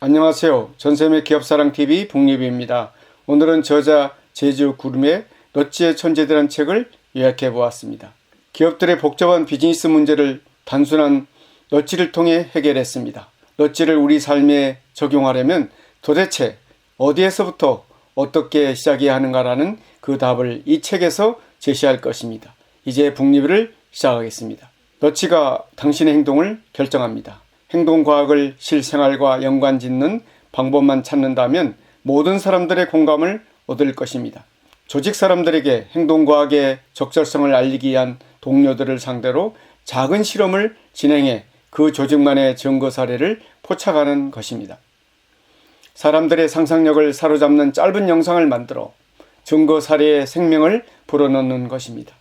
안녕하세요. 전샘의 기업사랑TV 북리뷰입니다. 오늘은 저자 제주 구름의 너치의 천재들한 책을 요약해 보았습니다. 기업들의 복잡한 비즈니스 문제를 단순한 너치를 통해 해결했습니다. 너치를 우리 삶에 적용하려면 도대체 어디에서부터 어떻게 시작해야 하는가라는 그 답을 이 책에서 제시할 것입니다. 이제 북리뷰를 시작하겠습니다. 너치가 당신의 행동을 결정합니다. 행동과학을 실생활과 연관짓는 방법만 찾는다면 모든 사람들의 공감을 얻을 것입니다. 조직 사람들에게 행동과학의 적절성을 알리기 위한 동료들을 상대로 작은 실험을 진행해 그 조직만의 증거 사례를 포착하는 것입니다. 사람들의 상상력을 사로잡는 짧은 영상을 만들어 증거 사례의 생명을 불어넣는 것입니다.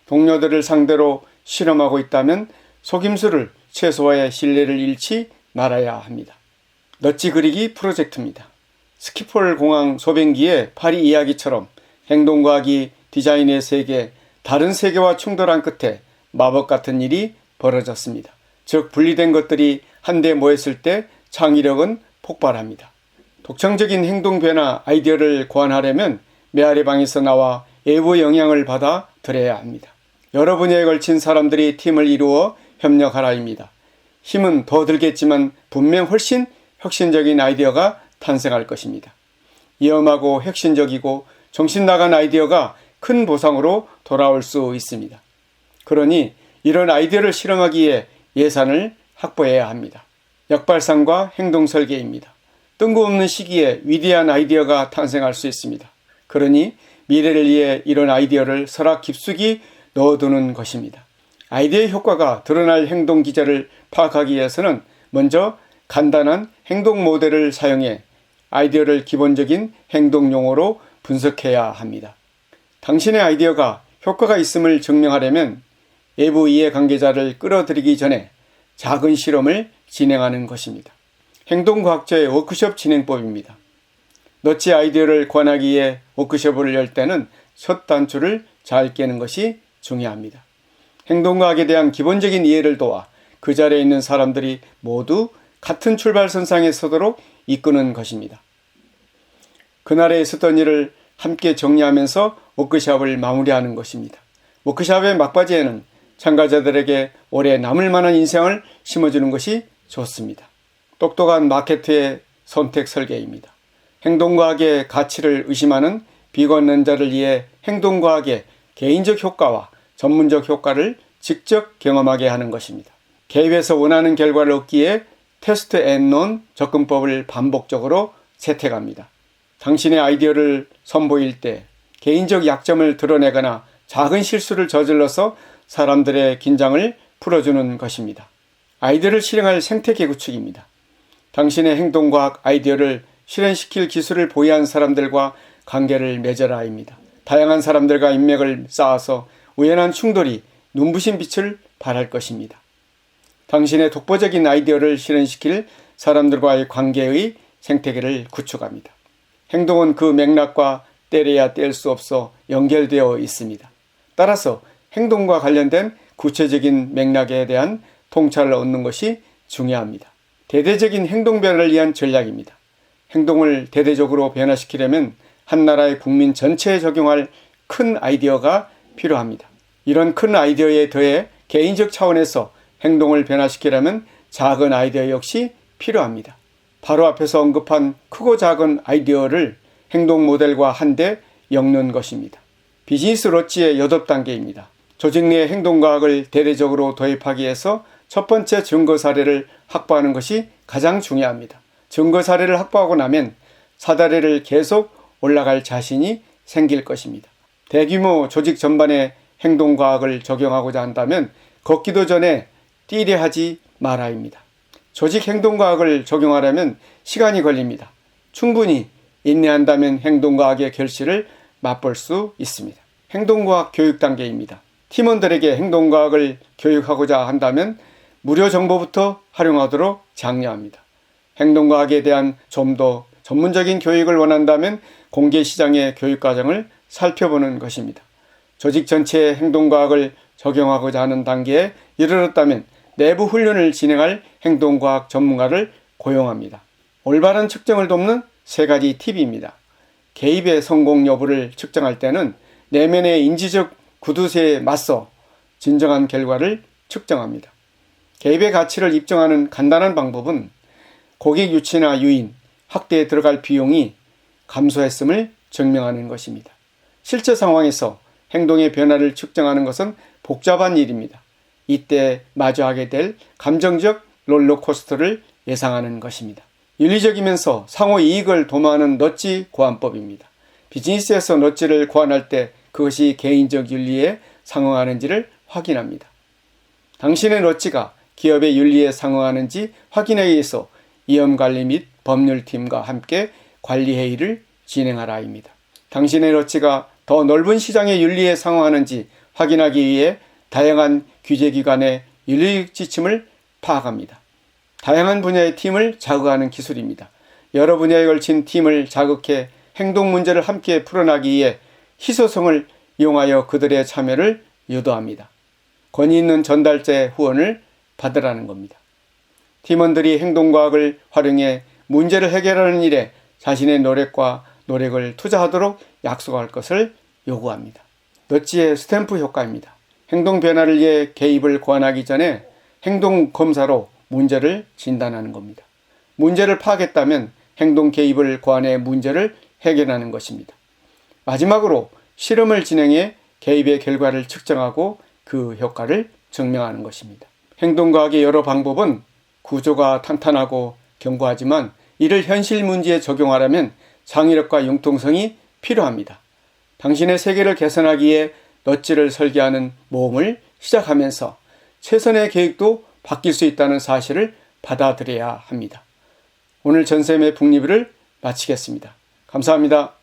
동료들을 상대로 실험하고 있다면 속임수를 최소화해 신뢰를 잃지 말아야 합니다. 너치 그리기 프로젝트입니다. 스키폴 공항 소변기의 파리 이야기처럼 행동과학이 디자인의 세계, 다른 세계와 충돌한 끝에 마법 같은 일이 벌어졌습니다. 즉 분리된 것들이 한데 모였을 때 창의력은 폭발합니다. 독창적인 행동 변화 아이디어를 고안하려면 메아리 방에서 나와 외부 영향을 받아 들여야 합니다. 여러 분야에 걸친 사람들이 팀을 이루어 협력하라입니다. 힘은 더 들겠지만 분명 훨씬 혁신적인 아이디어가 탄생할 것입니다. 위험하고 혁신적이고 정신 나간 아이디어가 큰 보상으로 돌아올 수 있습니다. 그러니 이런 아이디어를 실험하기 위해 예산을 확보해야 합니다. 역발상과 행동 설계입니다. 뜬금없는 시기에 위대한 아이디어가 탄생할 수 있습니다. 그러니 미래를 위해 이런 아이디어를 설악 깊숙이 넣어두는 것입니다. 아이디어의 효과가 드러날 행동 기제를 파악하기 위해서는 먼저 간단한 행동 모델을 사용해 아이디어를 기본적인 행동 용어로 분석해야 합니다. 당신의 아이디어가 효과가 있음을 증명하려면 외부 이해관계자를 끌어들이기 전에 작은 실험을 진행하는 것입니다. 행동과학자의 워크숍 진행법입니다. 너치 아이디어를 권하기 위해 워크숍을 열 때는 첫 단추를 잘 깨는 것이 중요합니다. 행동과학에 대한 기본적인 이해를 도와 그 자리에 있는 사람들이 모두 같은 출발선상에 서도록 이끄는 것입니다. 그날에 있었던 일을 함께 정리하면서 워크숍을 마무리하는 것입니다. 워크숍의 막바지에는 참가자들에게 오래 남을 만한 인생을 심어주는 것이 좋습니다. 똑똑한 마케터의 선택 설계입니다. 행동과학의 가치를 의심하는 비관론자를 위해 행동과학의 개인적 효과와 전문적 효과를 직접 경험하게 하는 것입니다. 개입해서 원하는 결과를 얻기 위해 테스트 앤 논 접근법을 반복적으로 채택합니다. 당신의 아이디어를 선보일 때 개인적 약점을 드러내거나 작은 실수를 저질러서 사람들의 긴장을 풀어주는 것입니다. 아이디어를 실행할 생태계 구축입니다. 당신의 행동과학 아이디어를 실현시킬 기술을 보유한 사람들과 관계를 맺어라입니다. 다양한 사람들과 인맥을 쌓아서 우연한 충돌이 눈부신 빛을 발할 것입니다. 당신의 독보적인 아이디어를 실현시킬 사람들과의 관계의 생태계를 구축합니다. 행동은 그 맥락과 떼려야 뗄 수 없어 연결되어 있습니다. 따라서 행동과 관련된 구체적인 맥락에 대한 통찰을 얻는 것이 중요합니다. 대대적인 행동 변화를 위한 전략입니다. 행동을 대대적으로 변화시키려면 한 나라의 국민 전체에 적용할 큰 아이디어가 필요합니다. 이런 큰 아이디어에 더해 개인적 차원에서 행동을 변화시키려면 작은 아이디어 역시 필요합니다. 바로 앞에서 언급한 크고 작은 아이디어를 행동 모델과 한데 엮는 것입니다. 비즈니스 로치의 8단계입니다. 조직 내 행동과학을 대대적으로 도입하기 위해서 첫 번째 증거 사례를 확보하는 것이 가장 중요합니다. 증거 사례를 확보하고 나면 사다리를 계속 올라갈 자신이 생길 것입니다. 대규모 조직 전반에 행동과학을 적용하고자 한다면 걷기도 전에 뛰려 하지 말아입니다. 조직 행동과학을 적용하려면 시간이 걸립니다. 충분히 인내한다면 행동과학의 결실을 맛볼 수 있습니다. 행동과학 교육 단계입니다. 팀원들에게 행동과학을 교육하고자 한다면 무료 정보부터 활용하도록 장려합니다. 행동과학에 대한 좀 더 전문적인 교육을 원한다면 공개시장의 교육과정을 살펴보는 것입니다. 조직 전체의 행동과학을 적용하고자 하는 단계에 이르렀다면 내부 훈련을 진행할 행동과학 전문가를 고용합니다. 올바른 측정을 돕는 3가지 팁입니다. 개입의 성공 여부를 측정할 때는 내면의 인지적 구두쇠에 맞서 진정한 결과를 측정합니다. 개입의 가치를 입증하는 간단한 방법은 고객 유치나 유인, 확대에 들어갈 비용이 감소했음을 증명하는 것입니다. 실제 상황에서 행동의 변화를 측정하는 것은 복잡한 일입니다. 이때 마주하게 될 감정적 롤러코스터를 예상하는 것입니다. 윤리적이면서 상호 이익을 도모하는 넛지 고안법입니다. 비즈니스에서 넛지를 고안할 때 그것이 개인적 윤리에 상응하는지를 확인합니다. 당신의 넛지가 기업의 윤리에 상응하는지 확인하기 위해서 위험관리 및 법률팀과 함께 관리회의를 진행하라입니다. 당신의 넛지가 더 넓은 시장의 윤리에 상응하는지 확인하기 위해 다양한 규제기관의 윤리적 지침을 파악합니다. 다양한 분야의 팀을 자극하는 기술입니다. 여러 분야에 걸친 팀을 자극해 행동 문제를 함께 풀어나기 위해 희소성을 이용하여 그들의 참여를 유도합니다. 권위 있는 전달자의 후원을 받으라는 겁니다. 팀원들이 행동과학을 활용해 문제를 해결하는 일에 자신의 노력과 노력을 투자하도록 약속할 것을 요구합니다. 넛지의 스탬프 효과입니다. 행동 변화를 위해 개입을 고안하기 전에 행동 검사로 문제를 진단하는 겁니다. 문제를 파악했다면 행동 개입을 고안해 문제를 해결하는 것입니다. 마지막으로 실험을 진행해 개입의 결과를 측정하고 그 효과를 증명하는 것입니다. 행동과학의 여러 방법은 구조가 탄탄하고 견고하지만 이를 현실 문제에 적용하려면 창의력과 융통성이 필요합니다. 당신의 세계를 개선하기 위해 넛지를 설계하는 모험을 시작하면서 최선의 계획도 바뀔 수 있다는 사실을 받아들여야 합니다. 오늘 전쌤의 북리뷰를 마치겠습니다. 감사합니다.